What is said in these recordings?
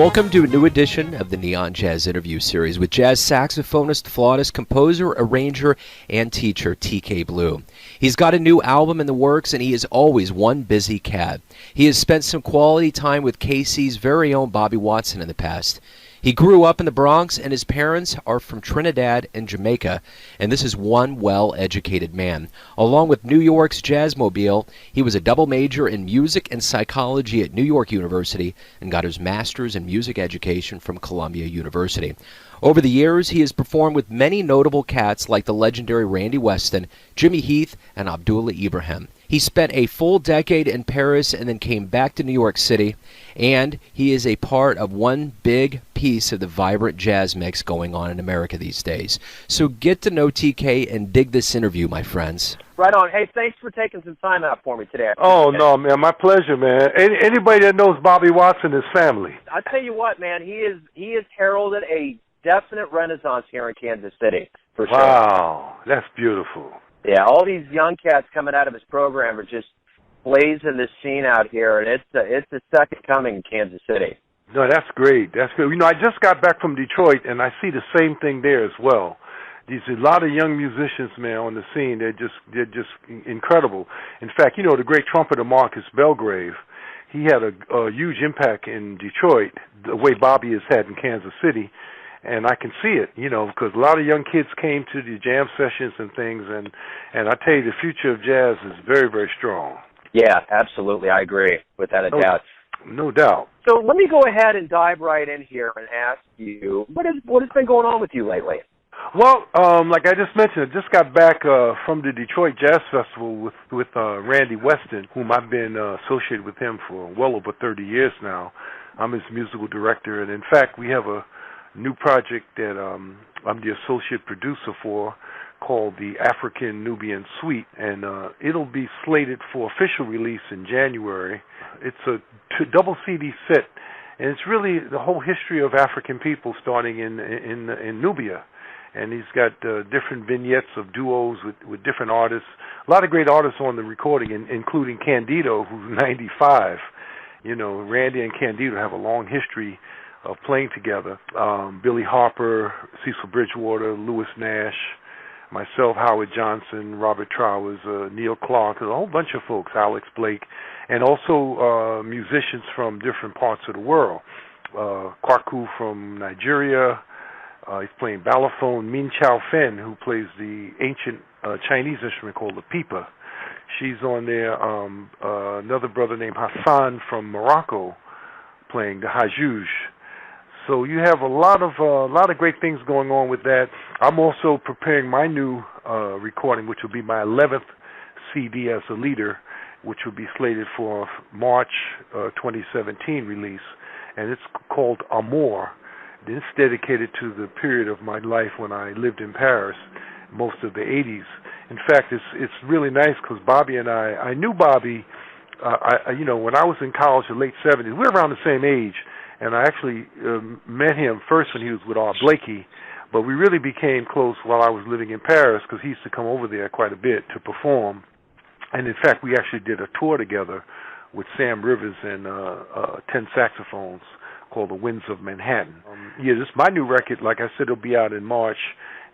Welcome to a new edition of the Neon Jazz Interview Series with jazz saxophonist, flautist, composer, arranger, and teacher T.K. Blue. He's got a new album in the works, and he is always one busy cat. He has spent some quality time with KC's very own Bobby Watson in the past. He grew up in the Bronx, and his parents are from Trinidad and Jamaica, and this is one well-educated man. Along with New York's Jazzmobile, he was a double major in music and psychology at New York University and got his master's in music education from Columbia University. Over the years, he has performed with many notable cats like the legendary Randy Weston, Jimmy Heath, and Abdullah Ibrahim. He spent a full decade in Paris and then came back to New York City, and he is a part of one big piece of the vibrant jazz mix going on in America these days. So get to know TK and dig this interview, my friends. Right on. Hey, thanks for taking some time out for me today. Oh, no, man. My pleasure, man. Anybody that knows Bobby Watson is family. I tell you what, man, he is heralded a definite renaissance here in Kansas City, for sure. Wow, that's beautiful. Yeah, all these young cats coming out of his program are just blazing the scene out here, and it's the second coming in Kansas City. No, that's great. That's good. You know, I just got back from Detroit, and I see the same thing there as well. There's a lot of young musicians, man, on the scene. They're just incredible. In fact, you know, the great trumpeter Marcus Belgrave, he had a huge impact in Detroit, the way Bobby has had in Kansas City. And I can see it, you know, because a lot of young kids came to the jam sessions and things, and I tell you, the future of jazz is very, very strong. Yeah, absolutely. I agree, without a doubt. No doubt. So let me go ahead and dive right in here and ask you, what has been going on with you lately? Well, like I just mentioned, I just got back from the Detroit Jazz Festival with Randy Weston, whom I've been associated with him for well over 30 years now. I'm his musical director, and in fact, we have a new project that I'm the associate producer for called the African Nubian Suite, and it'll be slated for official release in January. It's a double CD set, and it's really the whole history of African people starting in Nubia. And he's got different vignettes of duos with different artists. A lot of great artists on the recording, including Candido, who's 95. You know, Randy and Candido have a long history of playing together. Billy Harper, Cecil Bridgewater, Lewis Nash, myself, Howard Johnson, Robert Trowers, Neil Clark, a whole bunch of folks, Alex Blake, and also musicians from different parts of the world. Kwaku from Nigeria, he's playing balafon. Min Chao Fen, who plays the ancient Chinese instrument called the pipa. She's on there. Another brother named Hassan from Morocco playing the hajouj. So you have a lot of great things going on with that. I'm also preparing my new recording, which will be my 11th CD as a leader, which will be slated for March 2017 release, and it's called Amour. It's dedicated to the period of my life when I lived in Paris, most of the 80s. In fact, it's really nice because Bobby and I knew Bobby, you know, when I was in college in the late 70s. We're around the same age. And I actually met him first when he was with Art Blakey, but we really became close while I was living in Paris because he used to come over there quite a bit to perform. And in fact, we actually did a tour together with Sam Rivers and 10 saxophones called The Winds of Manhattan. Yeah, this is my new record. Like I said, it'll be out in March,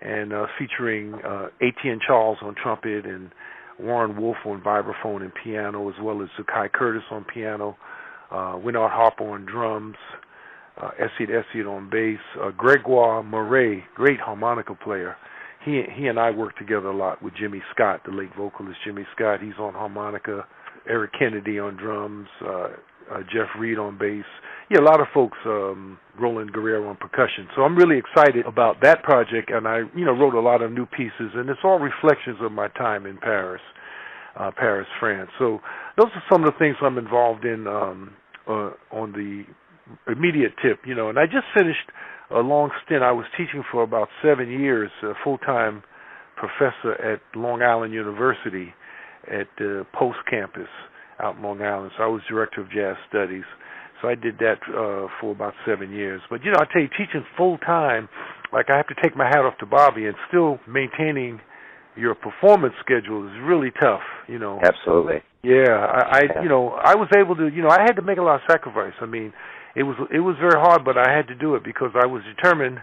and featuring Etienne Charles on trumpet and Warren Wolf on vibraphone and piano, as well as Zakai Curtis on piano, Winard Harper on drums, Essien on bass, Gregoire Moret, great harmonica player. He and I worked together a lot with Jimmy Scott, the late vocalist Jimmy Scott. He's on harmonica. Eric Kennedy on drums, Jeff Reed on bass. Yeah, a lot of folks, Roland Guerrero on percussion. So I'm really excited about that project, and I, wrote a lot of new pieces, and it's all reflections of my time in Paris, France. So those are some of the things I'm involved in on the immediate tip, and I just finished a long stint. I was teaching for about 7 years, a full-time professor at Long Island University at the Post campus out in Long Island. So I was director of jazz studies. So I did that for about 7 years. But, I tell you, teaching full-time, like I have to take my hat off to Bobby, and still maintaining your performance schedule is really tough, Absolutely. Yeah, I was able to, I had to make a lot of sacrifice. I mean, it was very hard, but I had to do it because I was determined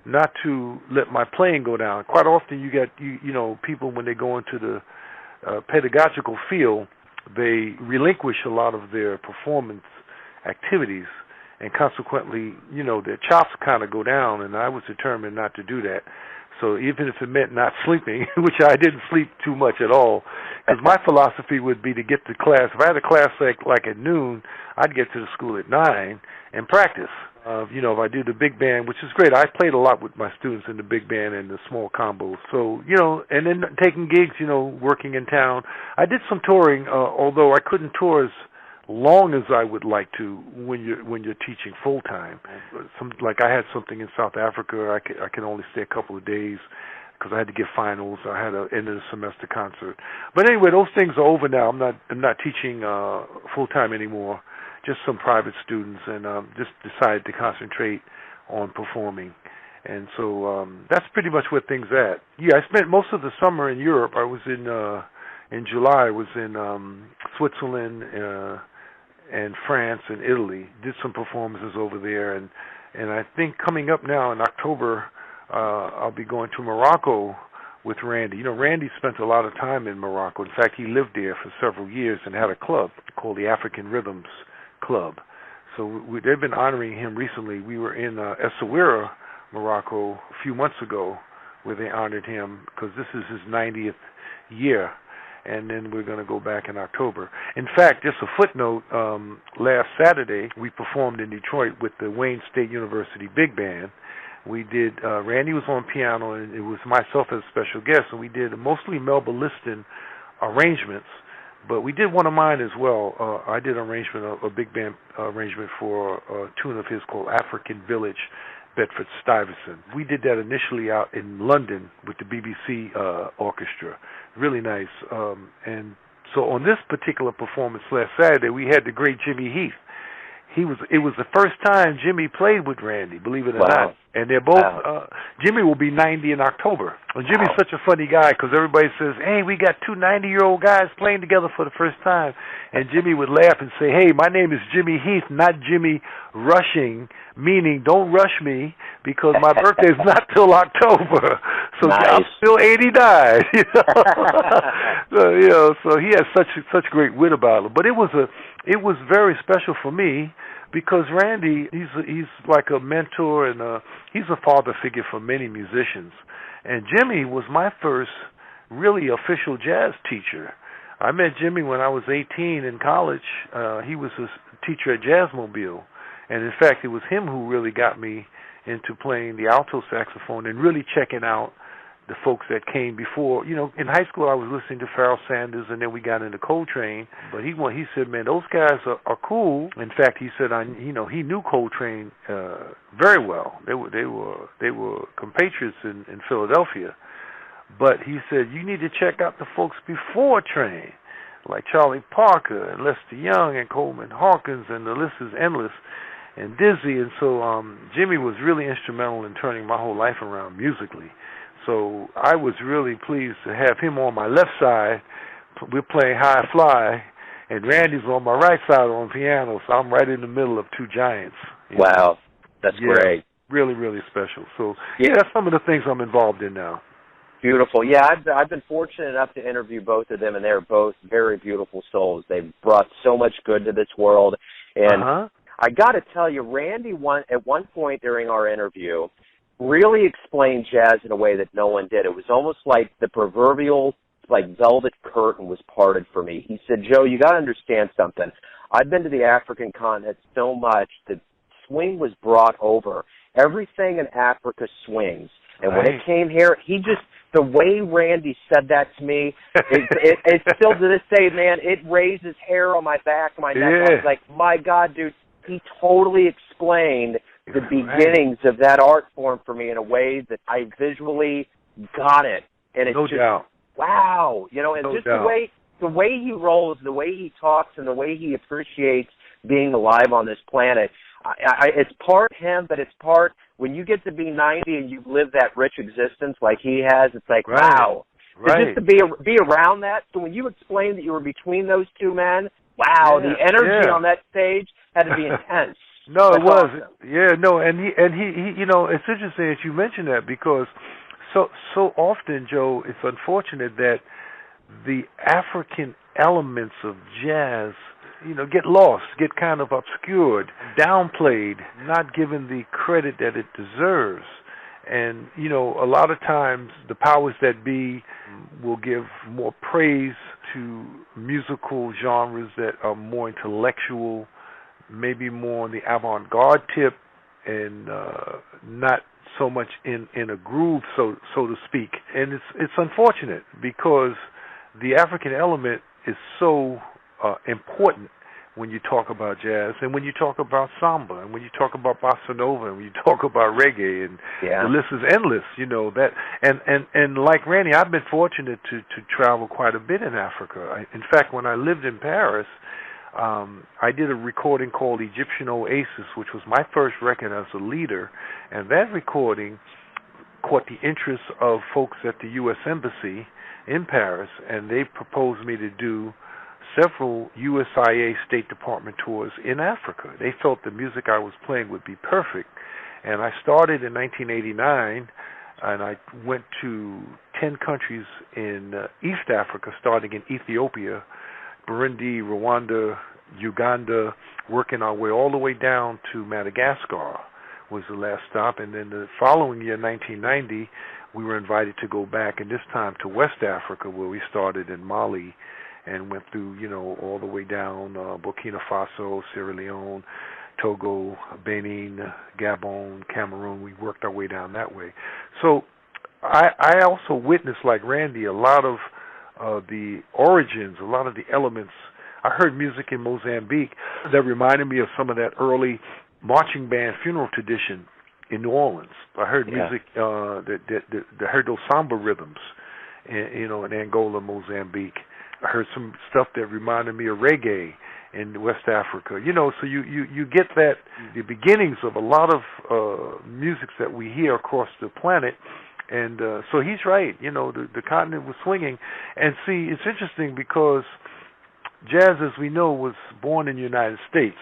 not to let my playing go down. Quite often you get you know people when they go into the pedagogical field, they relinquish a lot of their performance activities, and consequently, you know, their chops kind of go down, and I was determined not to do that. So even if it meant not sleeping, which I didn't sleep too much at all, because my philosophy would be to get to class. If I had a class like at noon, I'd get to the school at 9 and practice. You know, if I do the big band, which is great, I played a lot with my students in the big band and the small combos. So, you know, and then taking gigs, you know, working in town. I did some touring, although I couldn't tour as long as I would like to when you're teaching full time. Like I had something in South Africa, I could only stay a couple of days because I had to get finals. I had an end of the semester concert. But anyway, those things are over now. I'm not teaching full time anymore. Just some private students, and just decided to concentrate on performing. And so that's pretty much where things at. Yeah, I spent most of the summer in Europe. I was in July. I was in Switzerland and France and Italy. Did some performances over there, and I think coming up now in October, I'll be going to Morocco with Randy. You know, Randy spent a lot of time in Morocco. In fact, he lived there for several years and had a club called the African Rhythms Club. So they've been honoring him recently. We were in Essaouira, Morocco, a few months ago, where they honored him because this is his 90th year, and then we're going to go back in October. In fact, just a footnote, last Saturday we performed in Detroit with the Wayne State University Big Band. We did, Randy was on piano, and it was myself as a special guest, and we did mostly Melba Liston arrangements. But we did one of mine as well. I did a big band arrangement for a tune of his called African Village, Bedford Stuyvesant. We did that initially out in London with the BBC orchestra. Really nice. And so on this particular performance last Saturday, we had the great Jimmy Heath. It was the first time Jimmy played with Randy, believe it or not. And they're both, Jimmy will be 90 in October. And Jimmy's such a funny guy because everybody says, hey, we got two 90-year-old guys playing together for the first time. And Jimmy would laugh and say, hey, my name is Jimmy Heath, not Jimmy Rushing, meaning don't rush me because my birthday's not till October. So nice. I'm still 89. You know? So he has such great wit about him. But it was very special for me because Randy, he's like a mentor and he's a father figure for many musicians. And Jimmy was my first really official jazz teacher. I met Jimmy when I was 18 in college. He was a teacher at Jazzmobile. And in fact, it was him who really got me into playing the alto saxophone and really checking out the folks that came before. You know, in high school I was listening to Pharoah Sanders, and then we got into Coltrane. But he said, man, those guys are cool. In fact, he said, he knew Coltrane very well. They were compatriots in Philadelphia. But he said, you need to check out the folks before Train, like Charlie Parker and Lester Young and Coleman Hawkins, and the list is endless, and Dizzy. And so Jimmy was really instrumental in turning my whole life around musically. So I was really pleased to have him on my left side. We're playing High Fly, and Randy's on my right side on piano, so I'm right in the middle of two giants. Wow, that's great. Really, really special. So, that's some of the things I'm involved in now. Beautiful. Yeah, I've been fortunate enough to interview both of them, and they're both very beautiful souls. They've brought so much good to this world. And I got to tell you, Randy, at one point during our interview, really explained jazz in a way that no one did. It was almost like the proverbial velvet curtain was parted for me. He said, Joe, you got to understand something. I've been to the African continent so much that swing was brought over. Everything in Africa swings. And when it came here, the way Randy said that to me, it's still to this day, man, it raises hair on my back, my neck. I was like, my God, dude, he totally explained the beginnings of that art form for me in a way that I visually got it. And it's wow. You know, and the way he rolls, the way he talks, and the way he appreciates being alive on this planet, it's part him, but it's part when you get to be 90 and you've lived that rich existence like he has, it's like, wow. Just to be around that. So when you explained that you were between those two men, wow, the energy on that stage had to be intense. No, That's it was. awesome. Yeah, no, and he, you know, it's interesting that you mentioned that because so often, Joe, it's unfortunate that the African elements of jazz, you know, get lost, get kind of obscured, downplayed, not given the credit that it deserves. And, you know, a lot of times the powers that be will give more praise to musical genres that are more intellectual, maybe more on the avant-garde tip, and not so much in a groove, so to speak. And it's unfortunate because the African element is so important when you talk about jazz, and when you talk about samba, and when you talk about bossa nova, and when you talk about reggae, and the list is endless. You know that, and like Randy, I've been fortunate to travel quite a bit in Africa. In fact, when I lived in Paris, I did a recording called Egyptian Oasis, which was my first record as a leader, and that recording caught the interest of folks at the U.S. Embassy in Paris, and they proposed me to do several USIA State Department tours in Africa. They felt the music I was playing would be perfect, and I started in 1989, and I went to 10 countries in East Africa, starting in Ethiopia, Burundi, Rwanda, Uganda, working our way all the way down to Madagascar was the last stop. And then the following year, 1990, we were invited to go back, and this time to West Africa, where we started in Mali and went through, you know, all the way down Burkina Faso, Sierra Leone, Togo, Benin, Gabon, Cameroon. We worked our way down that way. So I also witnessed, like Randy, a lot of the origins, a lot of the elements. I heard music in Mozambique that reminded me of some of that early marching band funeral tradition in New Orleans. I heard music that heard those samba rhythms, you know, in Angola, Mozambique. I heard some stuff that reminded me of reggae in West Africa. You know, so you get that, the beginnings of a lot of musics that we hear across the planet. And so he's right. You know, the continent was swinging. And see, it's interesting because jazz, as we know, was born in the United States.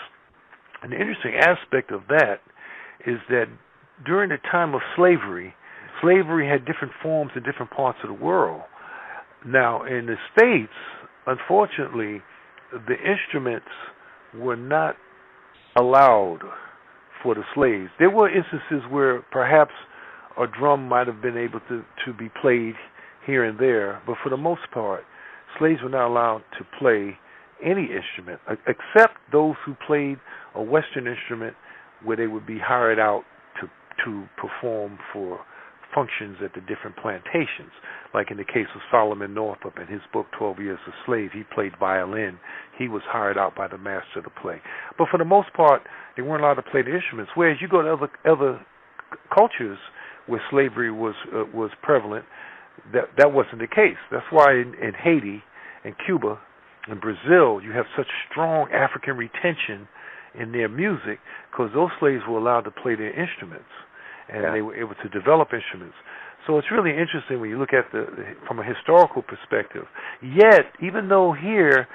And the interesting aspect of that is that during the time of slavery, slavery had different forms in different parts of the world. Now, in the States, unfortunately, the instruments were not allowed for the slaves. There were instances where perhaps a drum might have been able to be played here and there, but for the most part, slaves were not allowed to play any instrument, except those who played a Western instrument where they would be hired out to perform for functions at the different plantations. Like in the case of Solomon Northup in his book 12 Years a Slave, he played violin. He was hired out by the master to play. But for the most part, they weren't allowed to play the instruments. Whereas you go to other cultures where slavery was prevalent, that wasn't the case. That's why in Haiti, in Cuba, in Brazil, you have such strong African retention in their music because those slaves were allowed to play their instruments, and they were able to develop instruments. So it's really interesting when you look at from a historical perspective. Yet, even though here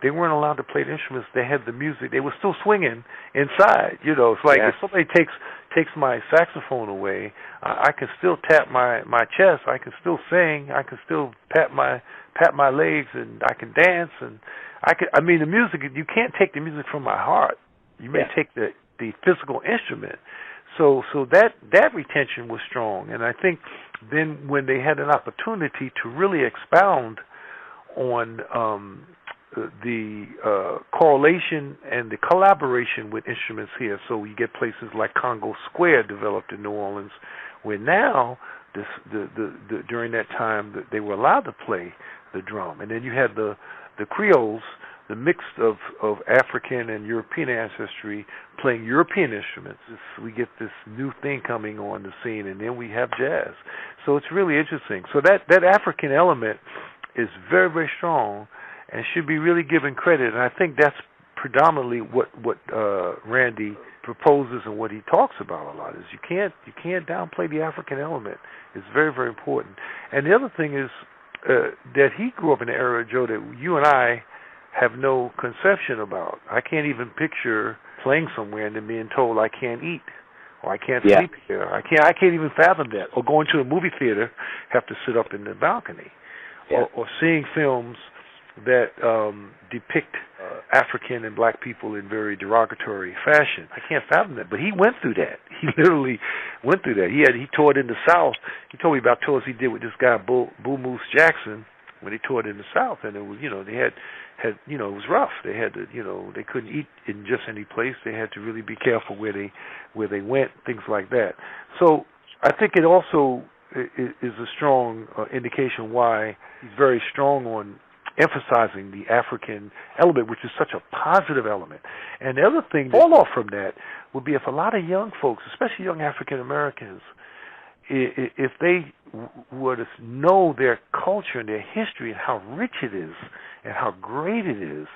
they weren't allowed to play the instruments, they had the music. They were still swinging inside. You know, it's like if somebody takes my saxophone away, I can still tap my chest. I can still sing. I can still pat my legs, and I can dance. And I mean, the music. You can't take the music from my heart. You may take the physical instrument. So that retention was strong, and I think then when they had an opportunity to really expound on the correlation and the collaboration with instruments here, so you get places like Congo Square developed in New Orleans, where now during that time they were allowed to play the drum, and then you had the Creoles, the mix of African and European ancestry playing European instruments. We get this new thing coming on the scene, and then we have jazz. So it's really interesting. So that African element is very, very strong and should be really given credit. And I think that's predominantly what Randy proposes and what he talks about a lot, is you can't downplay the African element. It's very, very important. And the other thing is that he grew up in an era, Joe, that you and I have no conception about. I can't even picture playing somewhere and then being told I can't eat or I can't sleep here. I can't even fathom that. Or going to a movie theater, have to sit up in the balcony. Or seeing films that depict African and black people in very derogatory fashion. I can't fathom that. But he went through that. He literally went through that. He toured in the South. He told me about tours he did with this guy Boo Moose Jackson when he toured in the South, and it was, they had it was rough. They had to, they couldn't eat in just any place. They had to really be careful where they went, things like that. So I think it also is a strong indication why he's very strong on emphasizing the African element, which is such a positive element. And the other thing to fall off from that would be if a lot of young folks, especially young African Americans, if they were to know their culture and their history and how rich it is and how great it is,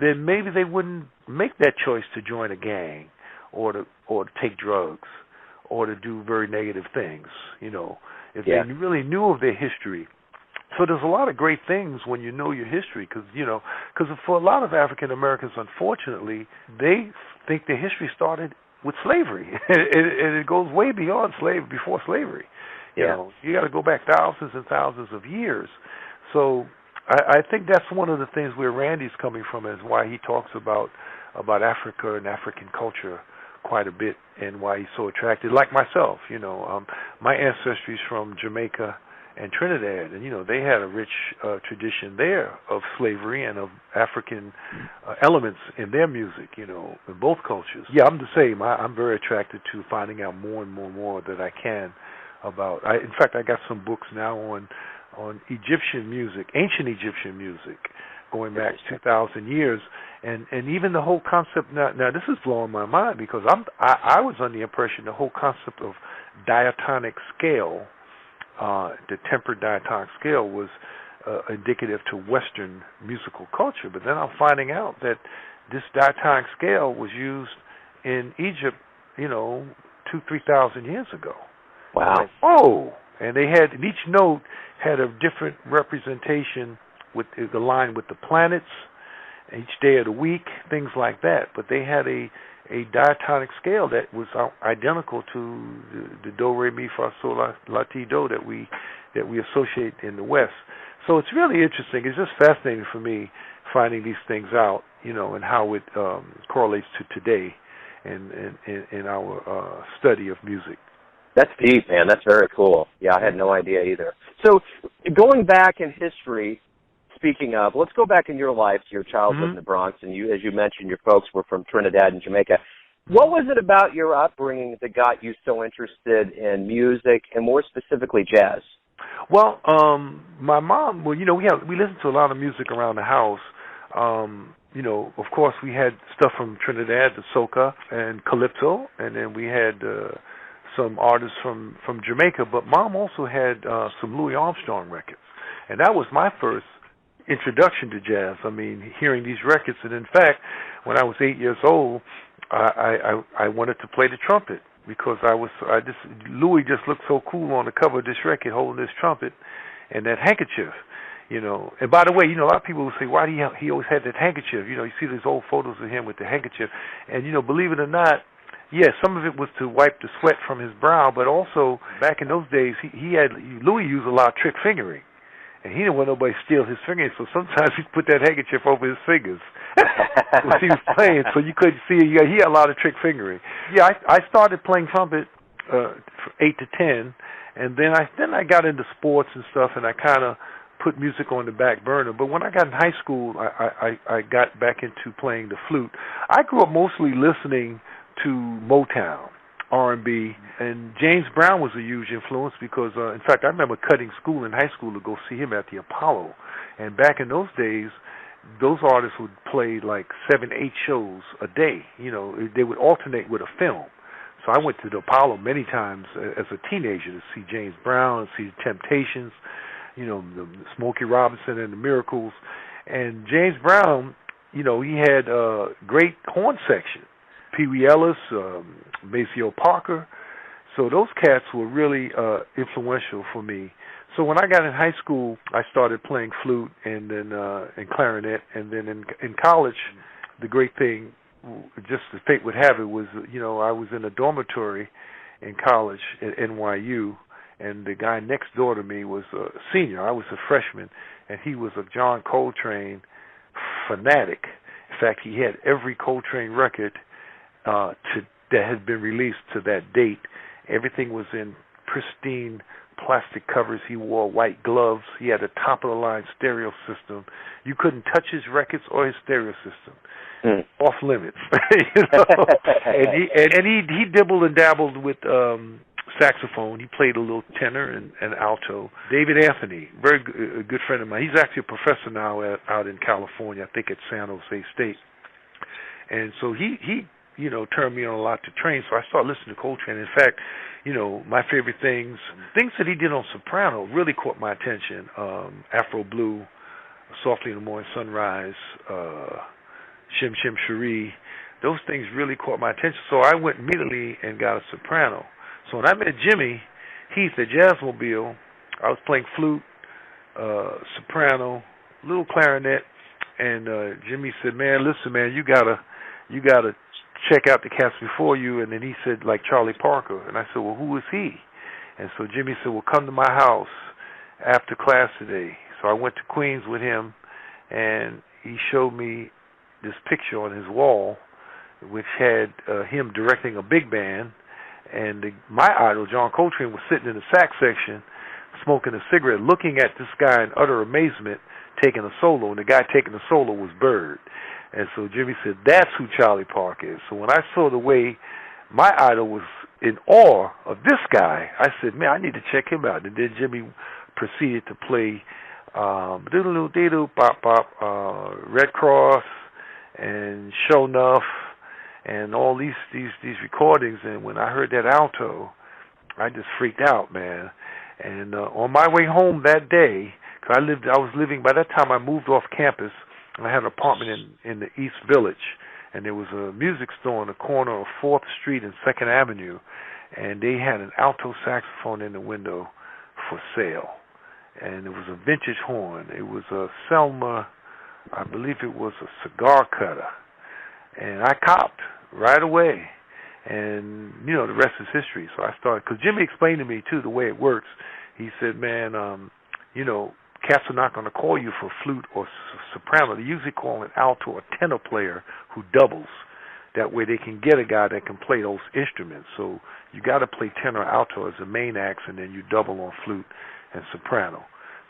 then maybe they wouldn't make that choice to join a gang or to take drugs or to do very negative things, if they really knew of their history. So there's a lot of great things when you know your history, because for a lot of African Americans, unfortunately, they think their history started with slavery, and it goes way beyond before slavery. You got to go back thousands and thousands of years. So I think that's one of the things where Randy's coming from, is why he talks about Africa and African culture quite a bit, and why he's so attracted. Like myself, my ancestry is from Jamaica and Trinidad, and they had a rich tradition there of slavery and of African elements in their music, in both cultures. Yeah, I'm the same. I'm very attracted to finding out more and more that I can about. In fact, I got some books now on Egyptian music, ancient Egyptian music, going back 2,000 years, and even the whole concept. Now this is blowing my mind, because I was under the impression the whole concept of diatonic scale. The tempered diatonic scale was indicative to Western musical culture, but then I'm finding out that this diatonic scale was used in Egypt, 2,000-3,000 years ago. Wow! And they had, and each note had a different representation with the line with the planets, each day of the week, things like that. But they had a diatonic scale that was identical to the do, re, mi, fa, sol, la, ti, do that we associate in the West. So it's really interesting. It's just fascinating for me finding these things out, and how it correlates to today in our study of music. That's deep, man. That's very cool. Yeah, I had no idea either. So going back in history, speaking of, let's go back in your life to your childhood in the Bronx, and you, as you mentioned, your folks were from Trinidad and Jamaica. What was it about your upbringing that got you so interested in music, and more specifically jazz? Well, my mom, we listened to a lot of music around the house. Of course, we had stuff from Trinidad, the soca and calypso, and then we had some artists from Jamaica. But Mom also had some Louis Armstrong records, and that was my first introduction to jazz. I mean, hearing these records, and in fact, when I was 8 years old, I wanted to play the trumpet, because Louis just looked so cool on the cover of this record, holding this trumpet and that handkerchief, And by the way, a lot of people will say, why do he always had that handkerchief? You see these old photos of him with the handkerchief, and believe it or not, some of it was to wipe the sweat from his brow, but also back in those days, Louis used a lot of trick fingering. And he didn't want nobody to steal his fingers, so sometimes he'd put that handkerchief over his fingers when he was playing, so you couldn't see it. He had a lot of trick fingering. Yeah, I started playing trumpet from 8 to 10, and then I got into sports and stuff, and I kind of put music on the back burner. But when I got in high school, I got back into playing the flute. I grew up mostly listening to Motown, R&B, and James Brown was a huge influence, because, in fact, I remember cutting school in high school to go see him at the Apollo. And back in those days, those artists would play like 7-8 shows a day. They would alternate with a film. So I went to the Apollo many times as a teenager to see James Brown, see the Temptations, the Smokey Robinson and the Miracles. And James Brown, he had a great horn section. Pee Wee Ellis, Maceo Parker. So those cats were really influential for me. So when I got in high school, I started playing flute, and then and clarinet, and then in college, the great thing just as fate would have it, was, I was in a dormitory in college at NYU, and the guy next door to me was a senior. I was a freshman, and he was a John Coltrane fanatic. In fact, he had every Coltrane record that had been released to that date. Everything was in pristine plastic covers. He wore white gloves. He had a top-of-the-line stereo system. You couldn't touch his records or his stereo system. Off limits. And he dibbled and dabbled with saxophone. He played a little tenor and alto. David Anthony, a good friend of mine. He's actually a professor now out in California, I think at San Jose State. And so he turned me on a lot to train. So I started listening to Coltrane. In fact, my favorite things that he did on soprano really caught my attention. Afro Blue, Softly in the Morning Sunrise, Shim Shim Cherie. Those things really caught my attention. So I went immediately and got a soprano. So when I met Jimmy Heath at Jazzmobile, I was playing flute, soprano, little clarinet, and Jimmy said, "Man, listen, man, you gotta check out the cats before you." And then he said, like Charlie Parker. And I said, "Well, who is he?" And so Jimmy said, "Well, come to my house after class today." So I went to Queens with him, and he showed me this picture on his wall, which had him directing a big band. And my idol, John Coltrane, was sitting in the sax section, smoking a cigarette, looking at this guy in utter amazement, taking a solo. And the guy taking the solo was Bird. And so Jimmy said, "That's who Charlie Parker is." So when I saw the way my idol was in awe of this guy, I said, "Man, I need to check him out." And then Jimmy proceeded to play Doodle-Doo, Bop Bop, Red Cross, and Show Nuff, and all these recordings. And when I heard that alto, I just freaked out, man. And on my way home that day, because I was living, by that time I moved off campus, and I had an apartment in the East Village, and there was a music store on the corner of 4th Street and 2nd Avenue, and they had an alto saxophone in the window for sale. And it was a vintage horn. It was a Selma, I believe it was a cigar cutter. And I copped right away. And, the rest is history. So I started, because Jimmy explained to me, too, the way it works. He said, "Man, cats are not going to call you for flute or soprano. They usually call an alto or tenor player who doubles. That way they can get a guy that can play those instruments. So you got to play tenor or alto as the main acts, and then you double on flute and soprano."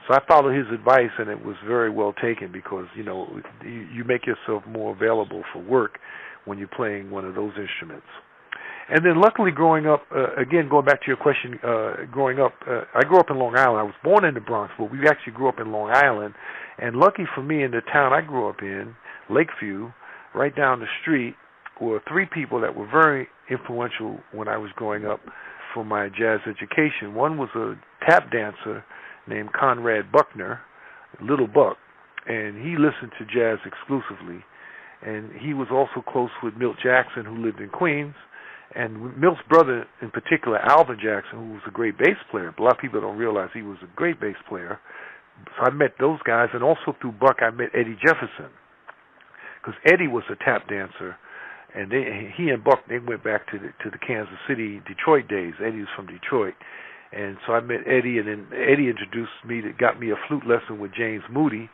So I followed his advice, and it was very well taken, because, you make yourself more available for work when you're playing one of those instruments. And then luckily growing up, again, going back to your question, growing up, I grew up in Long Island. I was born in the Bronx, but we actually grew up in Long Island. And lucky for me, in the town I grew up in, Lakeview, right down the street, were 3 people that were very influential when I was growing up for my jazz education. One was a tap dancer named Conrad Buckner, Little Buck, and he listened to jazz exclusively. And he was also close with Milt Jackson, who lived in Queens, and Milt's brother in particular, Alvin Jackson, who was a great bass player. A lot of people don't realize he was a great bass player. So I met those guys, and also through Buck I met Eddie Jefferson, because Eddie was a tap dancer, and he and Buck, they went back to the Kansas City, Detroit days. Eddie was from Detroit. And so I met Eddie, and then Eddie introduced me, got me a flute lesson with James Moody,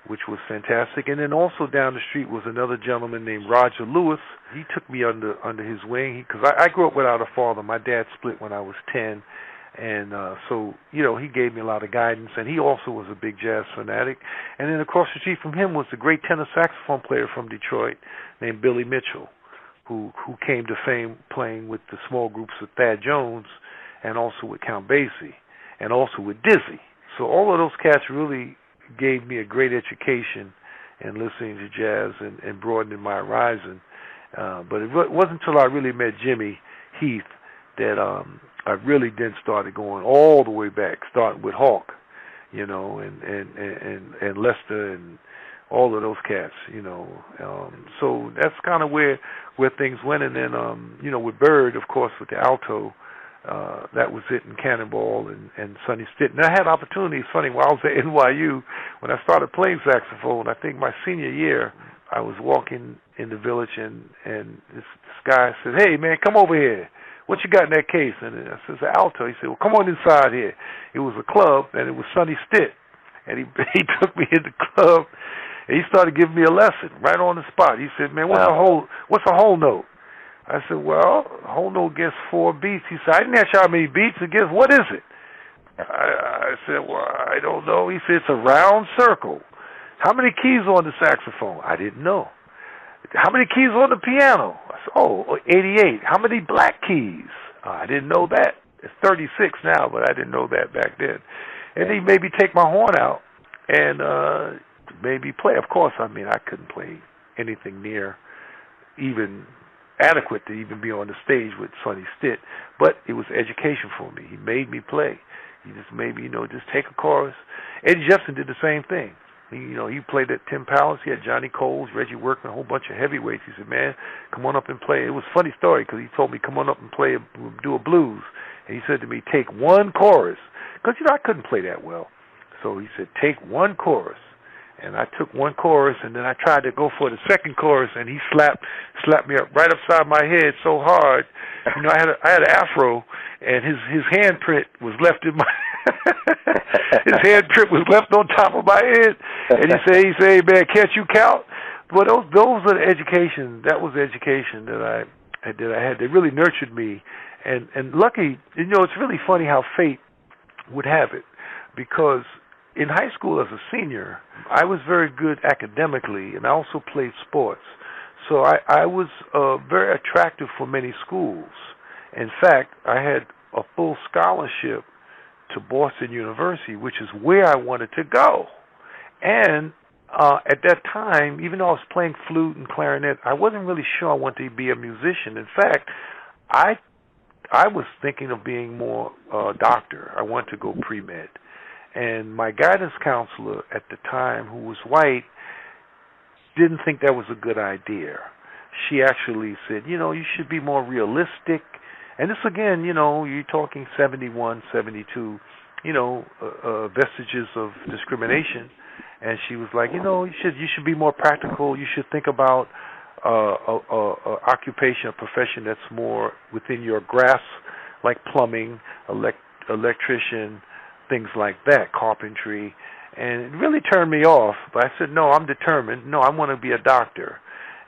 which was fantastic. And then also down the street was another gentleman named Roger Lewis. He took me under his wing, because I grew up without a father. My dad split when I was 10, and so he gave me a lot of guidance. And he also was a big jazz fanatic. And then across the street from him was a great tenor saxophone player from Detroit named Billy Mitchell, who came to fame playing with the small groups of Thad Jones, and also with Count Basie, and also with Dizzy. So all of those cats really gave me a great education in listening to jazz and broadening my horizon. But it wasn't until I really met Jimmy Heath that I really then started going all the way back, starting with Hawk, and Lester and all of those cats, So that's kind of where things went. And then, with Bird, of course, with the alto, that was it, in Cannonball and Sonny Stitt. And I had opportunities, funny, while I was at NYU, when I started playing saxophone, I think my senior year, I was walking in the village, and this guy said, "Hey man, come over here. What you got in that case?" And I said, "It's an alto." He said, "Well, come on inside here." It was a club, and it was Sonny Stitt, and he took me in the club, and he started giving me a lesson right on the spot. He said, "Man, what's a whole note?" I said, "Well, a whole note gets 4 beats." He said, "I didn't ask you how many beats it gets. What is it?" I said, "Well, I don't know." He said, "It's a round circle." "How many keys on the saxophone?" I didn't know. "How many keys on the piano?" I said, "Oh, 88. How many black keys?" I didn't know that. It's 36 now, but I didn't know that back then. And he made me take my horn out and made me play. Of course, I mean, I couldn't play anything near even adequate to even be on the stage with Sonny Stitt, but it was education for me. He made me play. He just made me, just take a chorus. Eddie Jepson did the same thing. He played at Tim Palace. He had Johnny Coles, Reggie Workman, a whole bunch of heavyweights. He said, "Man, come on up and play." It was a funny story because he told me, "Come on up and play, do a blues." And he said to me, "Take one chorus." Because, I couldn't play that well. So he said, "Take one chorus." And I took one chorus, and then I tried to go for the second chorus, and he slapped me up right upside my head so hard. I had an afro, and his handprint was left in my his handprint was left on top of my head. And he said, "Hey man, can't you count?" But those are the education. That was the education that I had. They really nurtured me, and lucky. It's really funny how fate would have it, because in high school as a senior, I was very good academically, and I also played sports. So I was very attractive for many schools. In fact, I had a full scholarship to Boston University, which is where I wanted to go. And at that time, even though I was playing flute and clarinet, I wasn't really sure I wanted to be a musician. In fact, I was thinking of being more a doctor. I wanted to go pre-med. And my guidance counselor at the time, who was white, didn't think that was a good idea. She actually said, you should be more realistic. And this again, you're talking 71, 72, vestiges of discrimination. And she was like, you should be more practical. You should think about a occupation, a profession that's more within your grasp, like plumbing, electrician, things like that, carpentry. And it really turned me off. But I said, no, I'm determined. No, I want to be a doctor.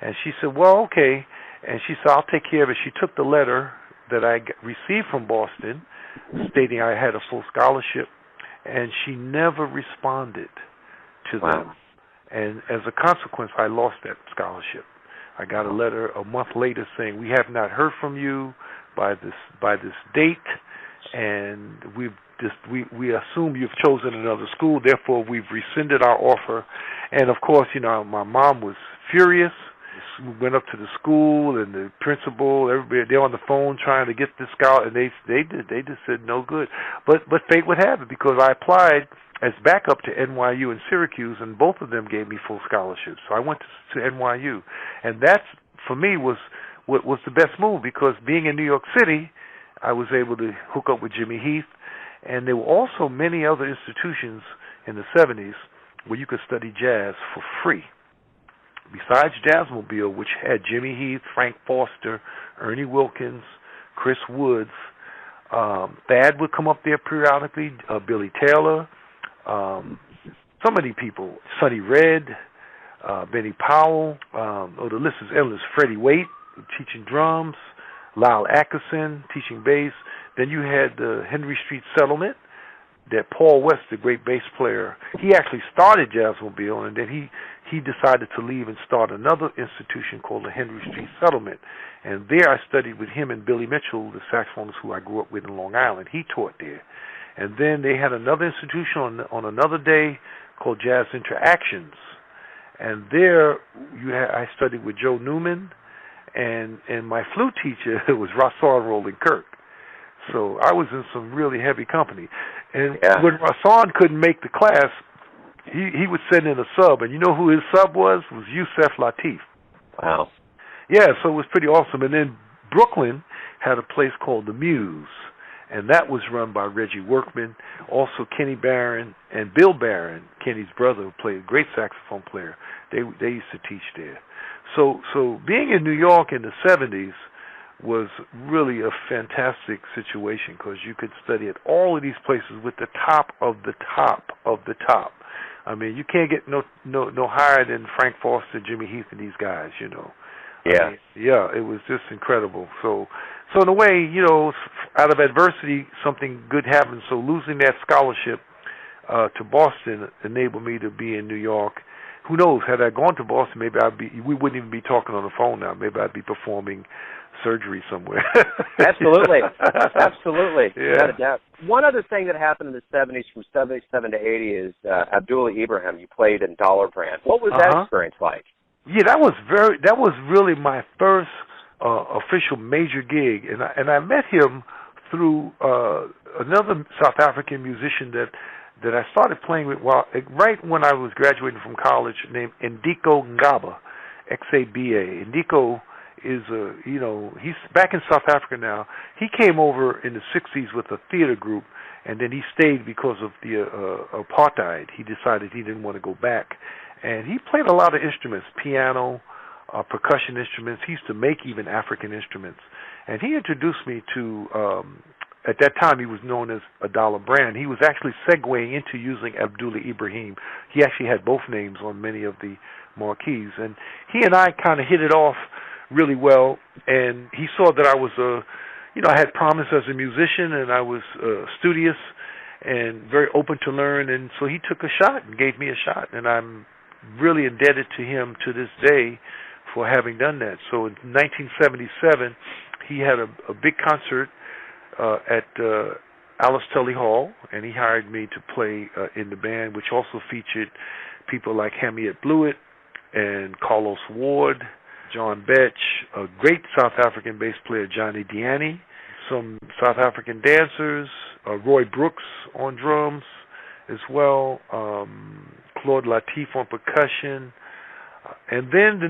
And she said, well, okay. And she said, I'll take care of it. She took the letter that I received from Boston stating I had a full scholarship, and she never responded to them. And as a consequence, I lost that scholarship. I got a letter a month later saying, we have not heard from you by this date, and we assume you've chosen another school, therefore we've rescinded our offer. And of course, my mom was furious. We went up to the school and the principal, everybody, they're on the phone trying to get this scholarship, and they just said no good. But fate would have it, because I applied as backup to NYU and Syracuse, and both of them gave me full scholarships. So I went to NYU, and that for me was the best move, because being in New York City, I was able to hook up with Jimmy Heath, and there were also many other institutions in the 70s where you could study jazz for free. Besides Jazzmobile, which had Jimmy Heath, Frank Foster, Ernie Wilkins, Chris Woods, Thad would come up there periodically, Billy Taylor, so many people, Sonny Red, Benny Powell, the list is endless. Freddie Waite teaching drums, Lyle Atkinson teaching bass. Then you had the Henry Street Settlement that Paul West, the great bass player, he actually started Jazzmobile, and then he decided to leave and start another institution called the Henry Street Settlement. And there I studied with him and Billy Mitchell, the saxophonist who I grew up with in Long Island. He taught there. And then they had another institution on another day called Jazz Interactions. And there I studied with Joe Newman, and my flute teacher was Rassan Roland Kirk. So I was in some really heavy company. And when Rassan couldn't make the class, he would send in a sub. And you know who his sub was? It was Yusef Latif. Wow. Yeah, so it was pretty awesome. And then Brooklyn had a place called The Muse, and that was run by Reggie Workman, also Kenny Barron and Bill Barron, Kenny's brother, who played a great saxophone player. They used to teach there. So being in New York in the 70s was really a fantastic situation because you could study at all of these places with the top of the top of the top. I mean, you can't get no higher than Frank Foster, Jimmy Heath, and these guys, you know. Yeah. I mean, yeah, it was just incredible. So in a way, you know, out of adversity, something good happened. So losing that scholarship to Boston enabled me to be in New York. Who knows? Had I gone to Boston, maybe we wouldn't even be talking on the phone now. Maybe I'd be performing surgery somewhere. Absolutely. Absolutely. Yeah. Without a doubt. One other thing that happened in the 70s from 77 to 80 is Abdullah Ibrahim. You played in Dollar Brand. What was that experience like? Yeah, that was really my first official major gig, and I met him through another South African musician that I started playing with right when I was graduating from college, named Ndiko Ngaba, Xaba. Ndiko is he's back in South Africa now. He came over in the 60s with a theater group, and then he stayed because of the apartheid. He decided he didn't want to go back, and he played a lot of instruments, piano, percussion instruments. He used to make even African instruments, and he introduced me to at that time he was known as a Dollar Brand. He was actually segueing into using Abdullah Ibrahim. He actually had both names on many of the marquees, and he and I kind of hit it off really well, and he saw that I was I had promise as a musician, and I was studious and very open to learn, and so he took a shot and gave me a shot, and I'm really indebted to him to this day for having done that. So in 1977, he had a big concert at Alice Tully Hall, and he hired me to play in the band, which also featured people like Hamiet Blewett and Carlos Ward, John Betch, a great South African bass player, Johnny Diani, some South African dancers, Roy Brooks on drums as well, Claude Latif on percussion. And then the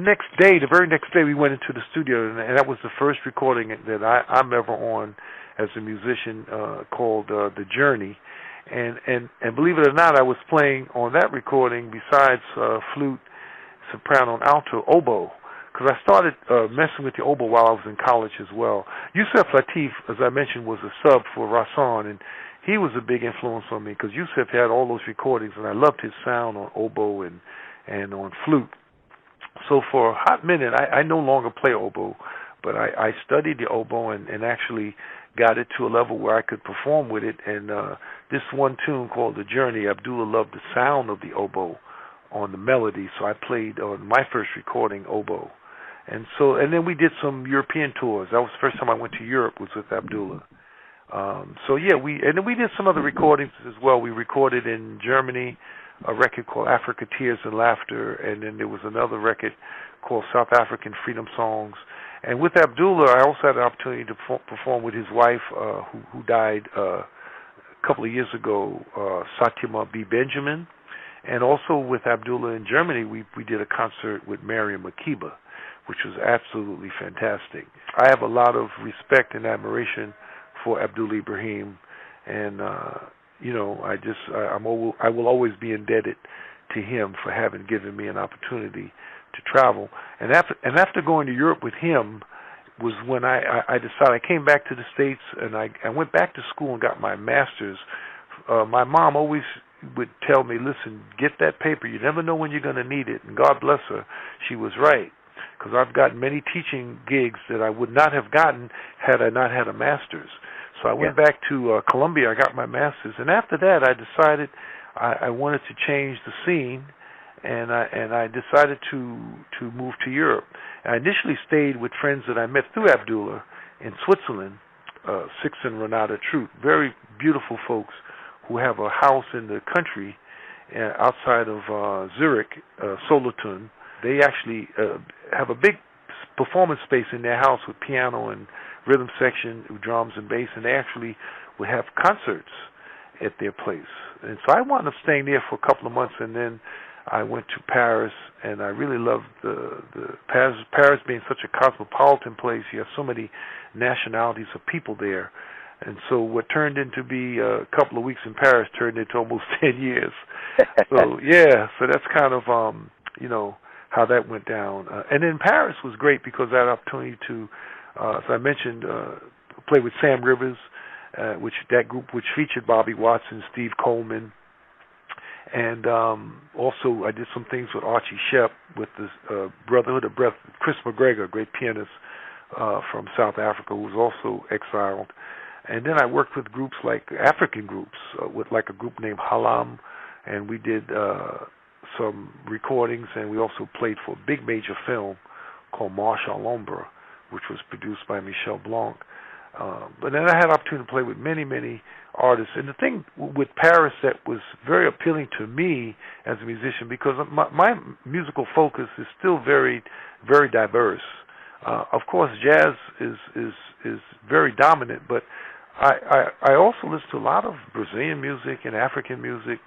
very next day, we went into the studio, and that was the first recording that I'm ever on as a musician, called The Journey. And believe it or not, I was playing on that recording, besides flute, soprano, and alto, oboe, because I started messing with the oboe while I was in college as well. Yusef Latif, as I mentioned, was a sub for Rassan, and he was a big influence on me because Yusef had all those recordings, and I loved his sound on oboe and on flute. So for a hot minute, I no longer play oboe, but I studied the oboe and actually got it to a level where I could perform with it. And this one tune called The Journey, Abdullah loved the sound of the oboe on the melody, so I played on my first recording oboe. And then we did some European tours. That was the first time I went to Europe, was with Abdullah. We did some other recordings as well. We recorded in Germany a record called Africa Tears and Laughter, and then there was another record called South African Freedom Songs. And with Abdullah, I also had the opportunity to perform with his wife, who died a couple of years ago, Satima B. Benjamin. And also with Abdullah in Germany, we did a concert with Mariam Makeba, which was absolutely fantastic. I have a lot of respect and admiration for Abdullah Ibrahim, and I will always be indebted to him for having given me an opportunity to travel. And after going to Europe with him was when I decided. I came back to the States, and I went back to school and got my master's. My mom always would tell me, listen, get that paper. You never know when you're going to need it. And God bless her, she was right, because I've gotten many teaching gigs that I would not have gotten had I not had a master's. So I went back to Columbia. I got my master's, and after that, I decided I wanted to change the scene, and I decided to move to Europe. I initially stayed with friends that I met through Abdullah in Switzerland, Six and Renata Trout, very beautiful folks who have a house in the country outside of Zurich, Solothurn. They actually have a big performance space in their house with piano and rhythm section, drums and bass, and they actually would have concerts at their place. And so I wound up staying there for a couple of months, and then I went to Paris, and I really loved the Paris being such a cosmopolitan place. You have so many nationalities of people there. And so what turned into be a couple of weeks in Paris turned into almost 10 years. So that's kind of, how that went down. And then Paris was great because I had an opportunity to, as I mentioned, play with Sam Rivers, which featured Bobby Watson, Steve Coleman, and also I did some things with Archie Shepp with the Brotherhood of Breath, Chris McGregor, a great pianist from South Africa who was also exiled. And then I worked with groups like African groups, with like a group named Halam, and we did some recordings, and we also played for a big major film called Marche à l'Ombre, which was produced by Michel Blanc. But then I had an opportunity to play with many, many artists. And the thing with Paris that was very appealing to me as a musician, because my musical focus is still very, very diverse. Of course, jazz is very dominant, but I also listen to a lot of Brazilian music and African music.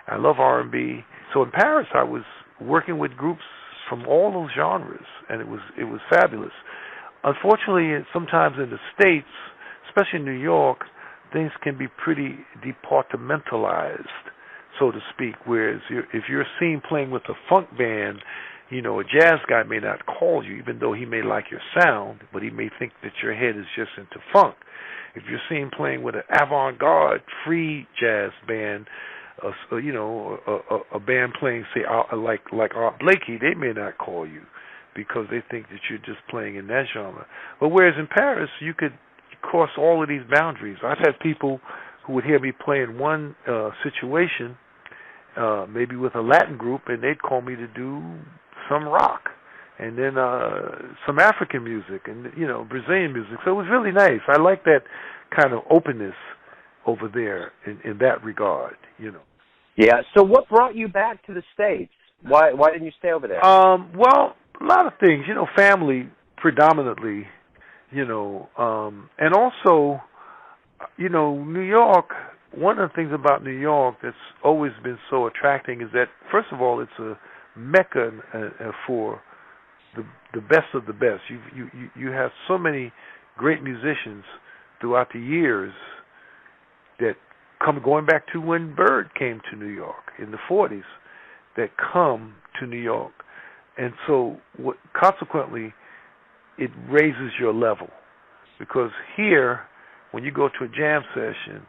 I love R&B. So in Paris, I was working with groups from all those genres, and it was fabulous. Unfortunately, sometimes in the States, especially in New York, things can be pretty departmentalized, so to speak, whereas if you're seen playing with a funk band, a jazz guy may not call you, even though he may like your sound, but he may think that your head is just into funk. If you're seen playing with an avant-garde free jazz band, a band playing, say, like Art Blakey, they may not call you because they think that you're just playing in that genre. But whereas in Paris, you could cross all of these boundaries. I've had people who would hear me play in one situation, maybe with a Latin group, and they'd call me to do some rock, and then some African music, and Brazilian music. So it was really nice. I like that kind of openness over there in that regard. Yeah. So what brought you back to the States? Why didn't you stay over there? Well, a lot of things. Family predominantly. And also, New York. One of the things about New York that's always been so attracting is that, first of all, it's a mecca for the best of the best. You have so many great musicians throughout the years that going back to when Bird came to New York in the 40s, that come to New York, and so consequently, it raises your level, because here, when you go to a jam session,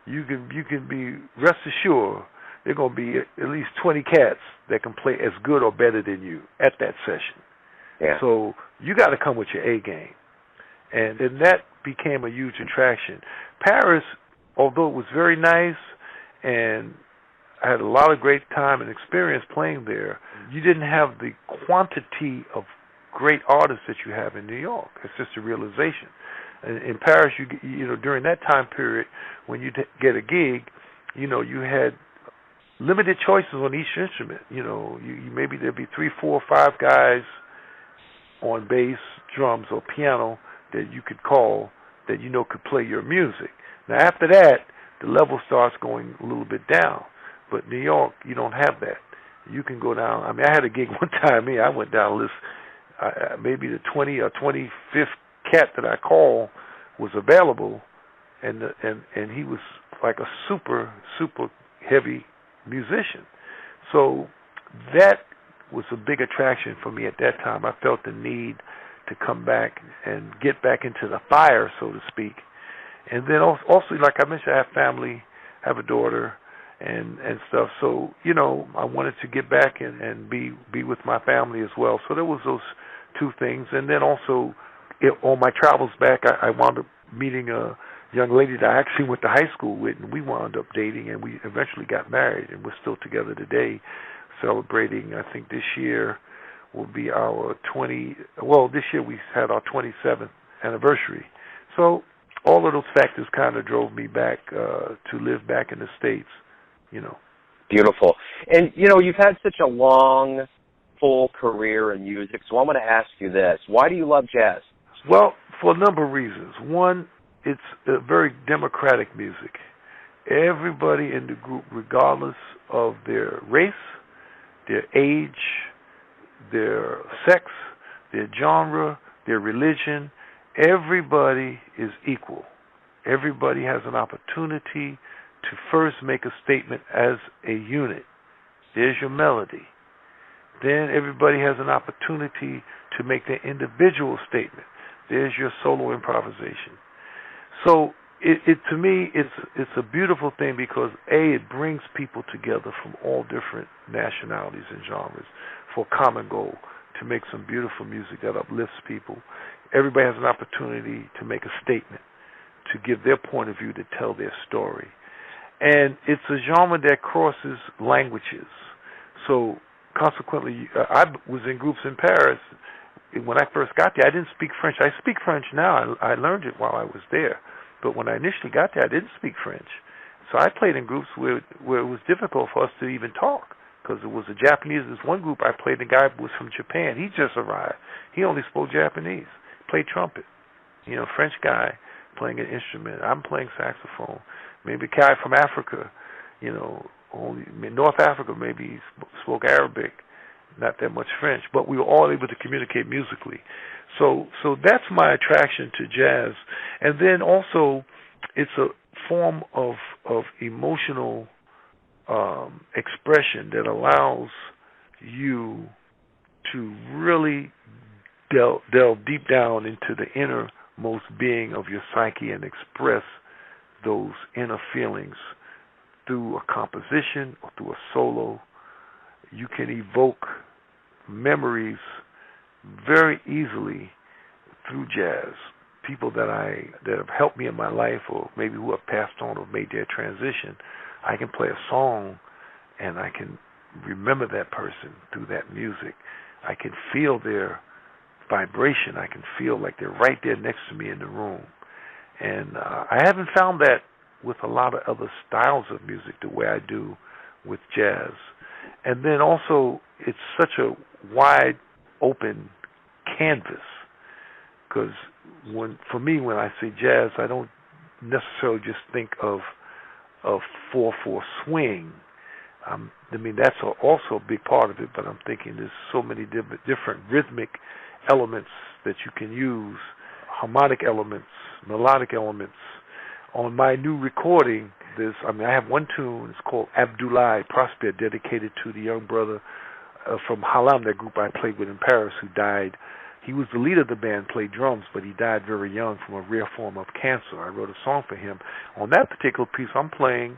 you can be rest assured there are going to be at least 20 cats that can play as good or better than you at that session. Yeah. So you got to come with your A game. And then that became a huge attraction. Paris, although it was very nice and I had a lot of great time and experience playing there, you didn't have the quantity of great artists that you have in New York. It's just a realization. In Paris, you during that time period, when you get a gig, you had limited choices on each instrument. You maybe there'd be 3, 4, 5 guys on bass, drums, or piano that you could call that could play your music. Now after that, the level starts going a little bit down. But New York, you don't have that. You can go down. I mean, I had a gig one time. I went down a list. Maybe the 20 or 25th cat that I called was available, and he was like a super heavy musician. So that was a big attraction for me at that time. I felt the need to come back and get back into the fire, so to speak. And then also, like I mentioned, I have family, have a daughter, and stuff. So I wanted to get back and be with my family as well. So there was those two things. And then also on my travels back, I wound up meeting a young lady that I actually went to high school with, and we wound up dating, and we eventually got married, and we're still together today, celebrating. I think this year will be our this year we had our 27th anniversary. So all of those factors kind of drove me back to live back in the States. Beautiful. And, you've had such a long, full career in music, so I'm going to ask you this. Why do you love jazz? Well, for a number of reasons. One, it's a very democratic music. Everybody in the group, regardless of their race, their age, their sex, their genre, their religion, everybody is equal. Everybody has an opportunity to first make a statement as a unit. There's your melody. Then everybody has an opportunity to make their individual statement. There's your solo improvisation. So it to me, it's a beautiful thing because it brings people together from all different nationalities and genres for a common goal to make some beautiful music that uplifts people. Everybody has an opportunity to make a statement, to give their point of view, to tell their story. And it's a genre that crosses languages. So consequently, I was in groups in Paris. When I first got there, I didn't speak French. I speak French now. I learned it while I was there. But when I initially got there, I didn't speak French. So I played in groups where it was difficult for us to even talk because it was a Japanese. There's one group I played, the guy was from Japan. He just arrived. He only spoke Japanese, played trumpet. French guy playing an instrument. I'm playing saxophone. Maybe a guy from Africa, only North Africa, maybe he spoke Arabic, not that much French, but we were all able to communicate musically. So that's my attraction to jazz. And then also, it's a form of emotional expression that allows you to really delve deep down into the innermost being of your psyche and express those inner feelings through a composition or through a solo. You can evoke memories very easily through jazz. People that have helped me in my life, or maybe who have passed on or made their transition, I can play a song and I can remember that person through that music. I can feel their vibration. I can feel like they're right there next to me in the room. And I haven't found that with a lot of other styles of music the way I do with jazz. And then also, it's such a wide open canvas, because for me, when I say jazz, I don't necessarily just think of 4/4 swing. I mean, that's also a big part of it, but I'm thinking there's so many different rhythmic elements that you can use, harmonic elements, melodic elements. On my new recording, I have one tune, it's called Abdullah Prosper, dedicated to the young brother from Halam, that group I played with in Paris, who died. He was the leader of the band, played drums, but he died very young from a rare form of cancer. I wrote a song for him. On that particular piece, I'm playing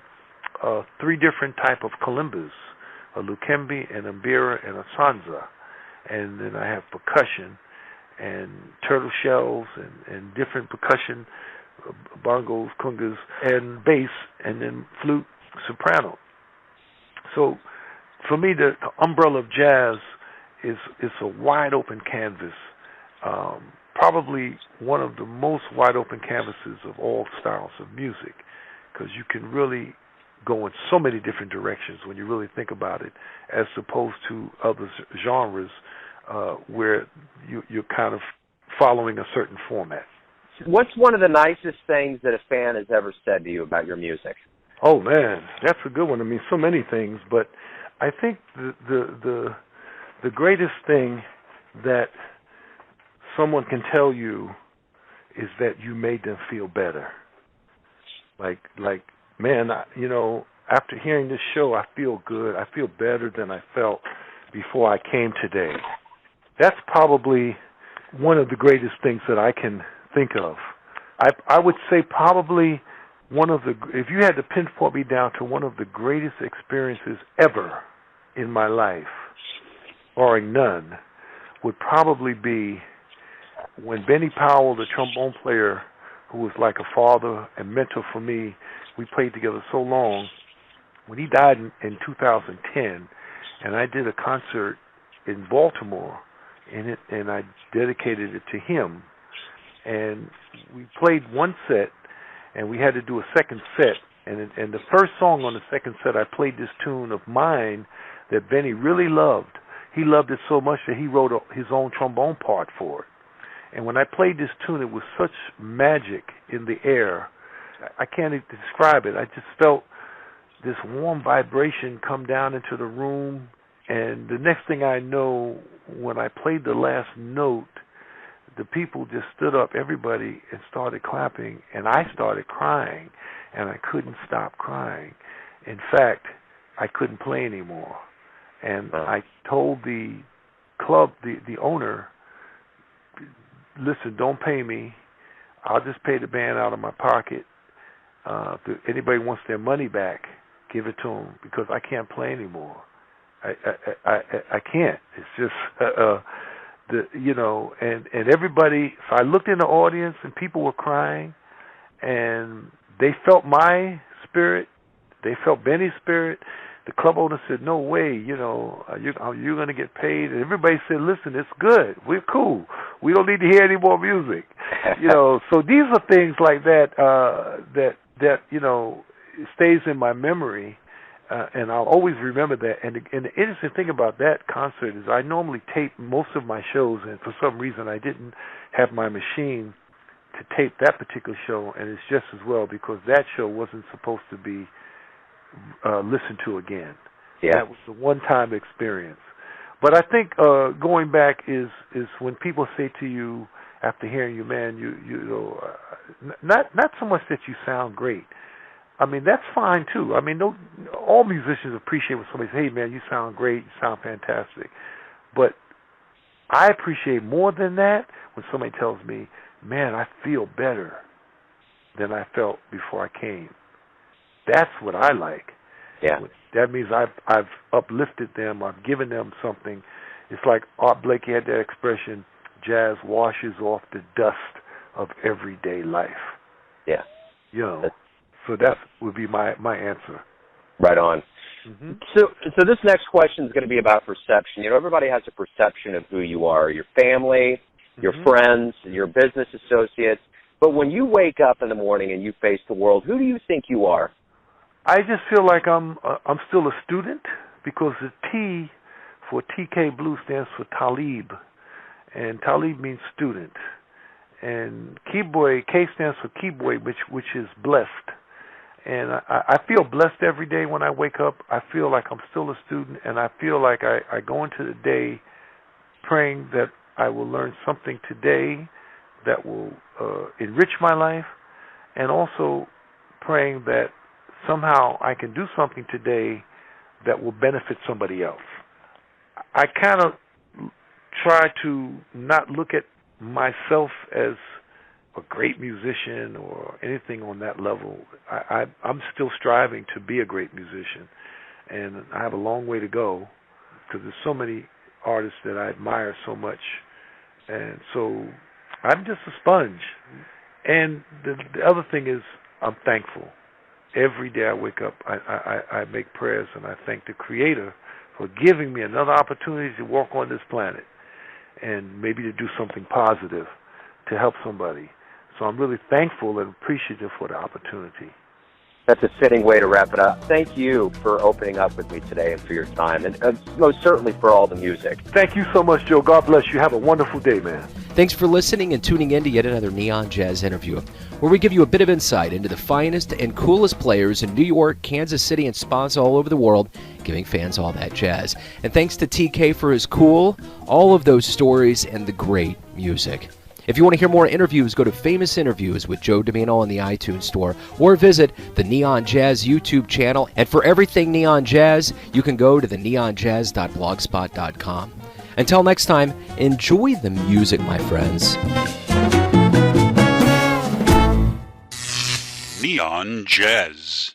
3 different type of kalimbas, a lukembe, an mbira, and a sanza. And then I have percussion and turtle shells and different percussion, bongos, congas, and bass, and then flute, soprano. So for me, the umbrella of jazz is a wide open canvas, probably one of the most wide open canvases of all styles of music, because you can really go in so many different directions when you really think about it, as opposed to other genres where you're kind of following a certain format. What's one of the nicest things that a fan has ever said to you about your music? Oh man, that's a good one. I mean, so many things, but I think the greatest thing that someone can tell you is that you made them feel better. Like man, after hearing this show, I feel good. I feel better than I felt before I came today. That's probably one of the greatest things that I can think of. I would say probably if you had to pinpoint me down to one of the greatest experiences ever in my life, barring none, would probably be when Benny Powell, the trombone player, who was like a father and mentor for me, we played together so long, when he died in 2010, and I did a concert in Baltimore, and I dedicated it to him. And we played one set, and we had to do a second set. And the first song on the second set, I played this tune of mine that Benny really loved. He loved it so much that he wrote his own trombone part for it. And when I played this tune, it was such magic in the air. I can't even describe it. I just felt this warm vibration come down into the room. And the next thing I know, when I played the last note, the people just stood up, everybody, and started clapping, and I started crying, and I couldn't stop crying. In fact, I couldn't play anymore. And I told the club, the owner, listen, don't pay me. I'll just pay the band out of my pocket. If anybody wants their money back, give it to them, because I can't play anymore. I can't. It's just and everybody. If I looked in the audience and people were crying, and they felt my spirit, they felt Benny's spirit. The club owner said, "No way, you're going to get paid." And everybody said, "Listen, it's good. We're cool. We don't need to hear any more music." So these are things like that that stays in my memory, and I'll always remember that. And the interesting thing about that concert is I normally tape most of my shows, and for some reason I didn't have my machine to tape that particular show, and it's just as well, because that show wasn't supposed to be listened to again. Yeah. That was a one-time experience. But I think going back is when people say to you after hearing you, man, not so much that you sound great. I mean, that's fine too. I mean, all musicians appreciate when somebody says, "Hey, man, you sound great, you sound fantastic." But I appreciate more than that when somebody tells me, "Man, I feel better than I felt before I came." That's what I like. Yeah. That means I've uplifted them. I've given them something. It's like Art Blakey had that expression, jazz washes off the dust of everyday life. Yeah. So that would be my answer. Right on. Mm-hmm. So this next question is going to be about perception. Everybody has a perception of who you are, your family, your friends, your business associates. But when you wake up in the morning and you face the world, who do you think you are? I just feel like I'm still a student, because the T for TK Blue stands for Talib, and Talib means student, and Keyboy, K stands for Keyboy, which is blessed. And I feel blessed every day when I wake up. I feel like I'm still a student, and I feel like I go into the day praying that I will learn something today that will enrich my life, and also praying that somehow I can do something today that will benefit somebody else. I kind of try to not look at myself as a great musician or anything on that level. I'm still striving to be a great musician, and I have a long way to go, because there's so many artists that I admire so much, and so I'm just a sponge. And the other thing is, I'm thankful. Every day I wake up, I make prayers, and I thank the Creator for giving me another opportunity to walk on this planet and maybe to do something positive to help somebody. So I'm really thankful and appreciative for the opportunity. That's a fitting way to wrap it up. Thank you for opening up with me today and for your time, and most certainly for all the music. Thank you so much, Joe. God bless you. Have a wonderful day, man. Thanks for listening and tuning in to yet another Neon Jazz interview, where we give you a bit of insight into the finest and coolest players in New York, Kansas City, and spots all over the world, giving fans all that jazz. And thanks to TK for his cool, all of those stories, and the great music. If you want to hear more interviews, go to Famous Interviews with Joe Domino on the iTunes Store, or visit the Neon Jazz YouTube channel. And for everything Neon Jazz, you can go to the neonjazz.blogspot.com. Until next time, enjoy the music, my friends. Neon Jazz.